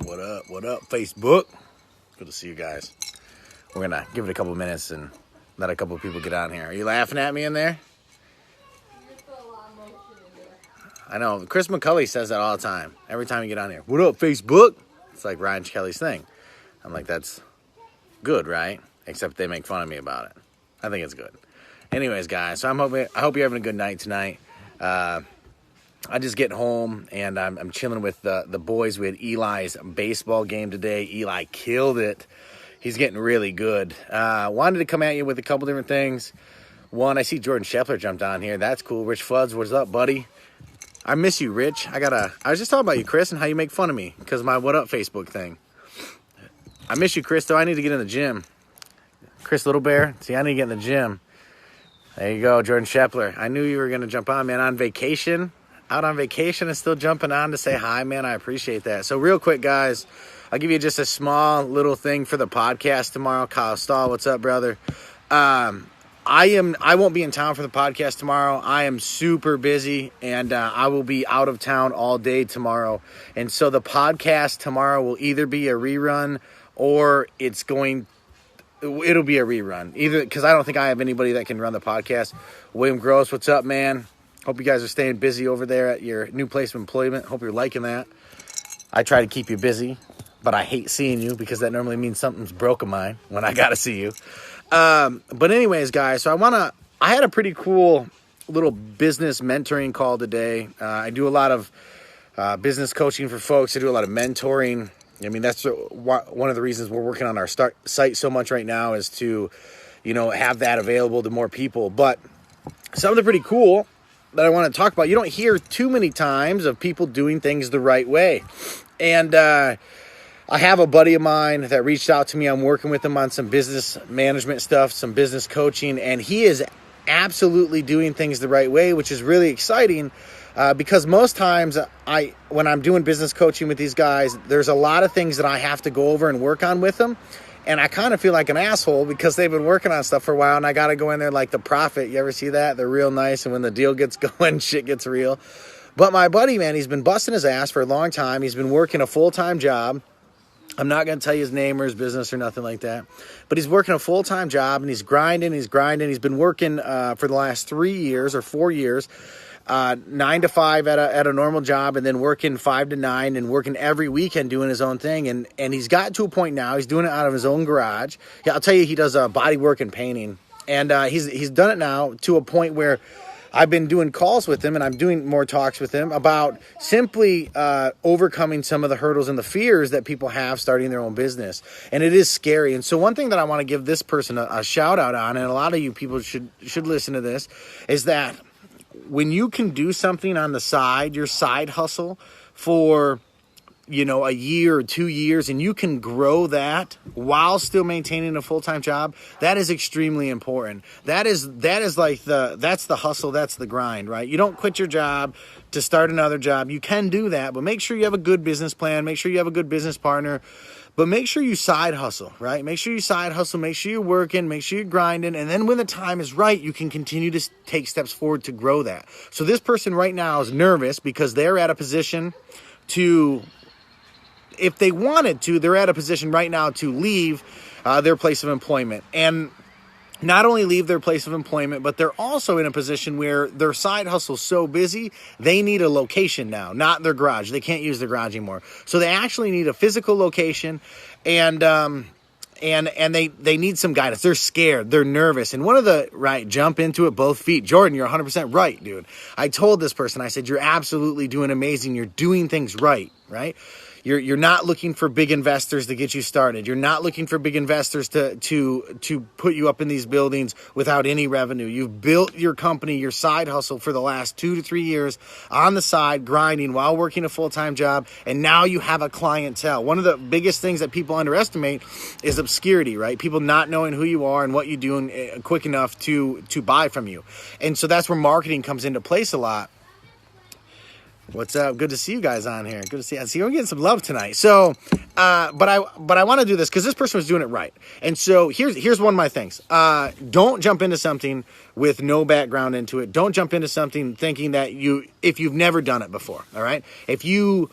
What up? What up, Facebook? Good to see you guys. We're going to give it a couple minutes and let a couple people get on here. Are you laughing at me in there? I know. Chris McCulley says that all the time. Every time you get on here. What up, Facebook? It's like Ryan Cicchelli's thing. I'm like, that's good, right? Except they make fun of me about it. I think it's good. Anyways, guys, so I hope you're having a good night tonight. I just get home and I'm chilling with the boys. We had Eli's baseball game today. Eli killed it. He's getting really good. Wanted to come at you with a couple different things. One, I see Jordan Scheffler jumped on here. That's cool. Rich Floods, what's up, buddy? I miss you, Rich. I was just talking about you, Chris, and how you make fun of me because of my What Up Facebook thing. I miss you, Chris, though. I need to get in the gym. Chris Little Bear, see, I need to get in the gym. There you go, Jordan Scheffler. I knew you were going to jump on, man. On vacation, out on vacation and still jumping on to say hi, man. I appreciate that. So real quick, guys, I'll give you just a small little thing for the podcast tomorrow. Kyle Stahl, what's up, brother? I won't be in town for the podcast tomorrow. I am super busy, and I will be out of town all day tomorrow. And so the podcast tomorrow will either be a rerun or it'll be a rerun. Either because I don't think I have anybody that can run the podcast. William Gross, what's up, man? Hope you guys are staying busy over there at your new place of employment. Hope you're liking that. I try to keep you busy, but I hate seeing you because that normally means something's broke of mine when I got to see you. But anyways, guys, so I had a pretty cool little business mentoring call today. I do a lot of business coaching for folks. I do a lot of mentoring. I mean, that's one of the reasons we're working on our site so much right now is to, have that available to more people. But something pretty cool that I want to talk about. You don't hear too many times of people doing things the right way. And, I have a buddy of mine that reached out to me. I'm working with him on some business management stuff, some business coaching, and he is absolutely doing things the right way, which is really exciting because most times when I'm doing business coaching with these guys, there's a lot of things that I have to go over and work on with them, and I kind of feel like an asshole because they've been working on stuff for a while, and I got to go in there like the prophet. You ever see that? They're real nice, and when the deal gets going, shit gets real. But my buddy, man, he's been busting his ass for a long time. He's been working a full-time job. I'm not going to tell you his name or his business or nothing like that. But he's working a full-time job, and he's grinding. He's been working for the last 3 years or 4 years, 9 to 5 at a normal job, and then working 5 to 9 and working every weekend doing his own thing. And he's got to a point now, he's doing it out of his own garage. Yeah, I'll tell you, he does body work and painting. And he's done it now to a point where I've been doing calls with him and I'm doing more talks with him about simply overcoming some of the hurdles and the fears that people have starting their own business. And it is scary. And so one thing that I want to give this person a shout out on, and a lot of you people should listen to this, is that when you can do something on the side, your side hustle for a year or 2 years, and you can grow that while still maintaining a full-time job, that is extremely important. That's the hustle, that's the grind, right? You don't quit your job to start another job. You can do that, but make sure you have a good business plan, make sure you have a good business partner, but make sure you side hustle, right? Make sure you side hustle, make sure you're working, make sure you're grinding, and then when the time is right, you can continue to take steps forward to grow that. So this person right now is nervous because they're at a position to, if they wanted to, they're at a position right now to leave their place of employment. And not only leave their place of employment, but they're also in a position where their side hustle's so busy, they need a location now, not their garage. They can't use their garage anymore. So they actually need a physical location, and they need some guidance. They're scared. They're nervous. And jump into it both feet. Jordan, you're 100% right, dude. I told this person, I said, you're absolutely doing amazing. You're doing things right? You're not looking for big investors to get you started. You're not looking for big investors to put you up in these buildings without any revenue. You've built your company, your side hustle for the last 2 to 3 years on the side, grinding while working a full-time job, and now you have a clientele. One of the biggest things that people underestimate is obscurity, right? People not knowing who you are and what you're doing quick enough to buy from you. And so that's where marketing comes into place a lot. What's up? Good to see you guys on here. Good to see you. I see we're getting some love tonight. So, but I want to do this because this person was doing it right. And so here's one of my things. Don't jump into something with no background into it. Don't jump into something thinking that if you've never done it before. All right. If you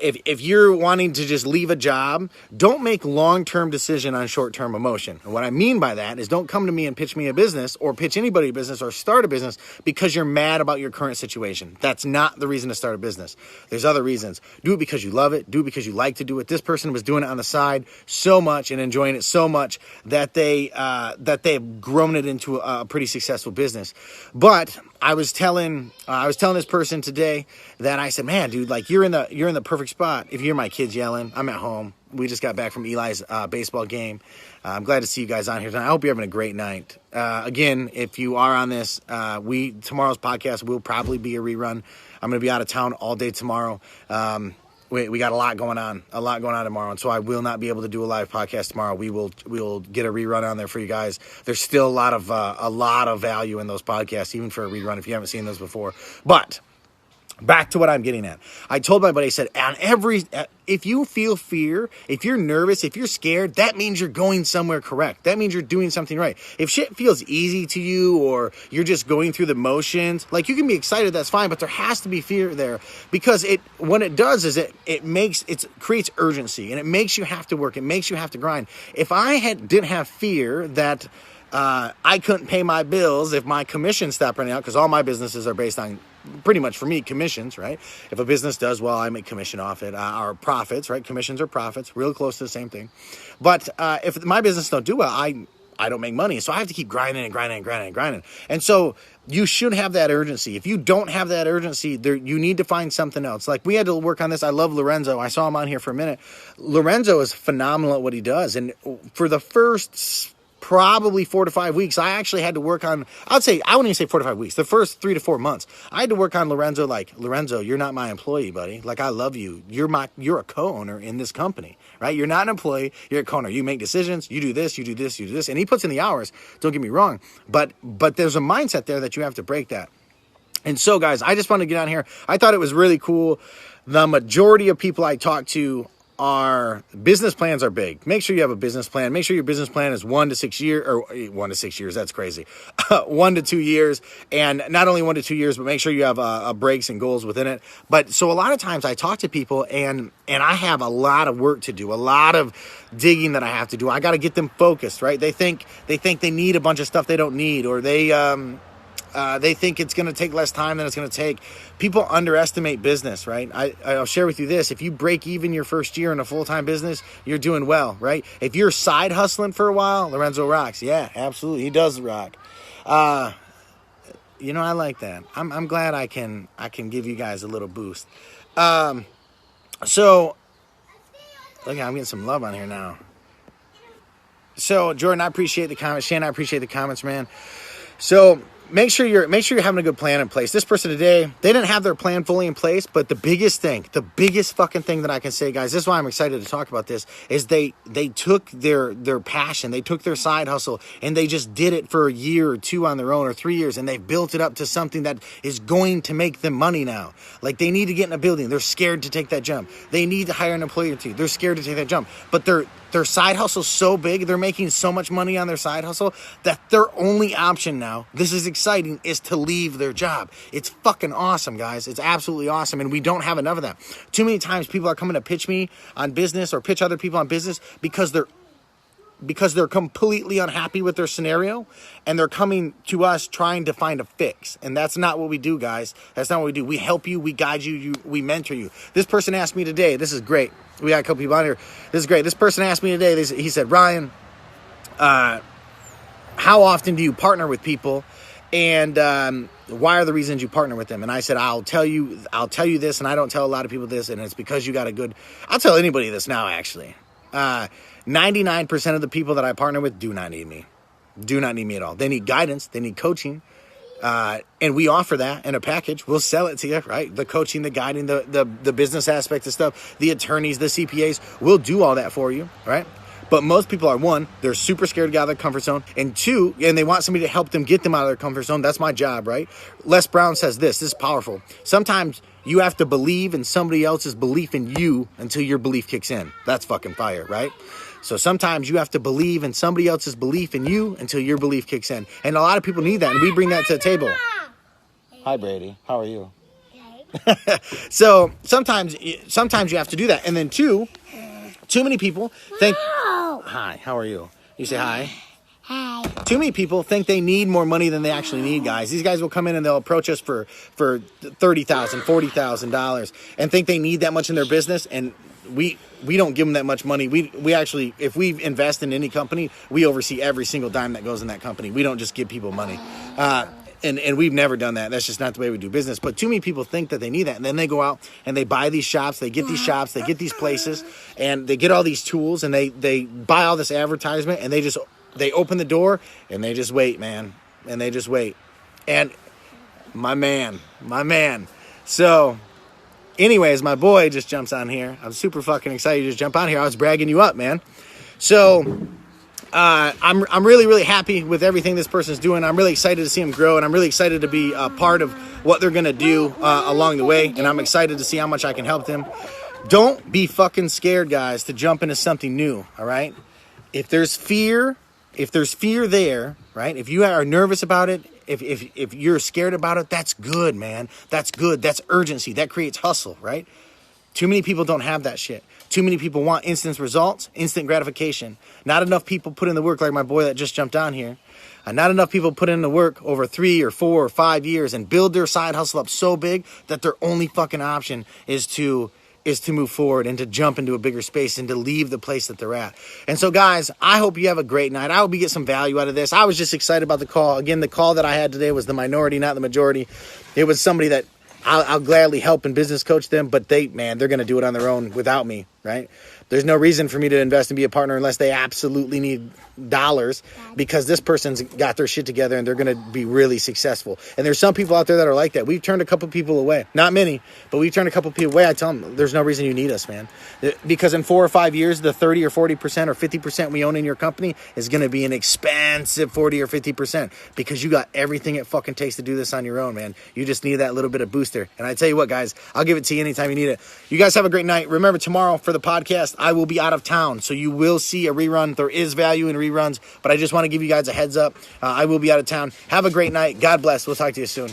if you're wanting to just leave a job, don't make long-term decision on short-term emotion. And what I mean by that is don't come to me and pitch me a business or pitch anybody a business or start a business because you're mad about your current situation. That's not the reason to start a business. There's other reasons. Do it because you love it. Do it because you like to do it. This person was doing it on the side so much and enjoying it so much that they've grown it into a pretty successful business. But I was telling this person today that I said, man, dude, like you're in the perfect spot. If you hear my kids yelling, I'm at home. We just got back from Eli's baseball game. I'm glad to see you guys on here tonight. I hope you're having a great night. Again, if you are on this, tomorrow's podcast will probably be a rerun. I'm going to be out of town all day tomorrow. We got a lot going on tomorrow, and so I will not be able to do a live podcast tomorrow. We will get a rerun on there for you guys. There's still a lot of value in those podcasts, even for a rerun if you haven't seen those before. But back to what I'm getting at. I told my buddy, I said, if you feel fear, if you're nervous, if you're scared, that means you're going somewhere correct. That means you're doing something right. If shit feels easy to you or you're just going through the motions, like you can be excited, that's fine, but there has to be fear there because what it does is it creates urgency and it makes you have to work. It makes you have to grind. If I didn't have fear that I couldn't pay my bills if my commission stopped running out, because all my businesses are based on, pretty much for me, commissions, right? If a business does well, I make commission off it. Our profits, right? Commissions are profits, real close to the same thing. But if my business don't do well, I don't make money. So I have to keep grinding and grinding and grinding and grinding. And so you should have that urgency. If you don't have that urgency, you need to find something else. Like we had to work on this. I love Lorenzo. I saw him on here for a minute. Lorenzo is phenomenal at what he does. And for the first probably 4 to 5 weeks, I actually had to work on, I wouldn't even say 4 to 5 weeks, the first 3 to 4 months, I had to work on Lorenzo, like, Lorenzo, you're not my employee, buddy. Like, I love you. You're a co-owner in this company, right? You're not an employee, you're a co-owner. You make decisions, you do this, you do this, you do this. And he puts in the hours, don't get me wrong, but there's a mindset there that you have to break that. And so, guys, I just want to get on here. I thought it was really cool. The majority of people I talk to our business plans are big. Make sure you have a business plan. Make sure your business plan is 1 to 6 years, or 1 to 6 years. That's crazy. 1 to 2 years. And not only 1 to 2 years, but make sure you have breaks and goals within it. But so a lot of times I talk to people and I have a lot of work to do, a lot of digging that I have to do. I got to get them focused, right? They think they need a bunch of stuff they don't need, or they think it's going to take less time than it's going to take. People underestimate business, right? I'll share with you this. If you break even your first year in a full-time business, you're doing well, right? If you're side hustling for a while, Lorenzo rocks. Yeah, absolutely. He does rock. I like that. I'm glad I can give you guys a little boost. So, look, I'm getting some love on here now. So, Jordan, I appreciate the comments. Shane, I appreciate the comments, man. So, Make sure you're having a good plan in place. This person today, they didn't have their plan fully in place, but the biggest fucking thing that I can say, guys, this is why I'm excited to talk about this, is they took their passion, they took their side hustle, and they just did it for a year or 2 on their own, or 3 years, and they've built it up to something that is going to make them money now. Like, they need to get in a building. They're scared to take that jump. They need to hire an employee or 2. They're scared to take that jump. But their side hustle's so big, they're making so much money on their side hustle, that their only option now, this is exciting, is to leave their job. It's fucking awesome, guys. It's absolutely awesome, and we don't have enough of that. Too many times people are coming to pitch me on business or pitch other people on business because they're completely unhappy with their scenario, and they're coming to us trying to find a fix. And that's not what we do, guys. That's not what we do. We help you, we guide you, we mentor you. This person asked me today, this is great. We got a couple people on here. This is great. This person asked me today, he said, Ryan, how often do you partner with people? And why are the reasons you partner with them? And I said, I'll tell you this, and I don't tell a lot of people this, and it's because you got a good, I'll tell anybody this now, actually. 99% of the people that I partner with do not need me. Do not need me at all. They need guidance. They need coaching. And we offer that in a package. We'll sell it to you, right? The coaching, the guiding, the business aspect of stuff, the attorneys, the CPAs, we'll do all that for you, right? But most people are, 1, they're super scared to get out of their comfort zone, and 2, and they want somebody to help them get them out of their comfort zone. That's my job, right? Les Brown says this is powerful. Sometimes you have to believe in somebody else's belief in you until your belief kicks in. That's fucking fire, right? So sometimes you have to believe in somebody else's belief in you until your belief kicks in. And a lot of people need that, and we bring that to the table. Hi, Brady. How are you? So sometimes you have to do that. And then too many people think, hi, how are you? You say hi. Hi. Too many people think they need more money than they actually need, guys. These guys will come in and they'll approach us for $30,000, $40,000 and think they need that much in their business. And we don't give them that much money. We actually, if we invest in any company, we oversee every single dime that goes in that company. We don't just give people money. And we've never done that. That's just not the way we do business. But too many people think that they need that. And then they go out and they buy these shops, they get these shops, they get these places, and they get all these tools, and they buy all this advertisement, and they open the door, and they just wait, man. And they just wait. And my man. So, anyways, my boy just jumps on here. I'm super fucking excited to just jump on here. I was bragging you up, man. So, I'm really, really happy with everything this person's doing. I'm really excited to see him grow, and I'm really excited to be a part of what they're going to do along the way, and I'm excited to see how much I can help them. Don't be fucking scared, guys, to jump into something new, all right? If there's fear there, right? If you are nervous about it, if you're scared about it, that's good, man. That's good. That's urgency. That creates hustle, right? Too many people don't have that shit. Too many people want instant results, instant gratification. Not enough people put in the work like my boy that just jumped on here. Not enough people put in the work over 3 or 4 or 5 years and build their side hustle up so big that their only fucking option is to move forward and to jump into a bigger space and to leave the place that they're at. And so, guys, I hope you have a great night. I hope you get some value out of this. I was just excited about the call. Again, the call that I had today was the minority, not the majority. It was somebody that I'll gladly help and business coach them, but they're going to do it on their own without me, right? There's no reason for me to invest and be a partner unless they absolutely need dollars, because this person's got their shit together and they're going to be really successful. And there's some people out there that are like that. We've turned a couple people away. Not many, but we've turned a couple people away. I tell them, there's no reason you need us, man. Because in 4 or 5 years, the 30 or 40% or 50% we own in your company is going to be an expensive 40 or 50%, because you got everything it fucking takes to do this on your own, man. You just need that little bit of booster. And I tell you what, guys, I'll give it to you anytime you need it. You guys have a great night. Remember, tomorrow for the podcast, I will be out of town, so you will see a rerun. There is value in reruns, but I just want to give you guys a heads up. I will be out of town. Have a great night. God bless. We'll talk to you soon.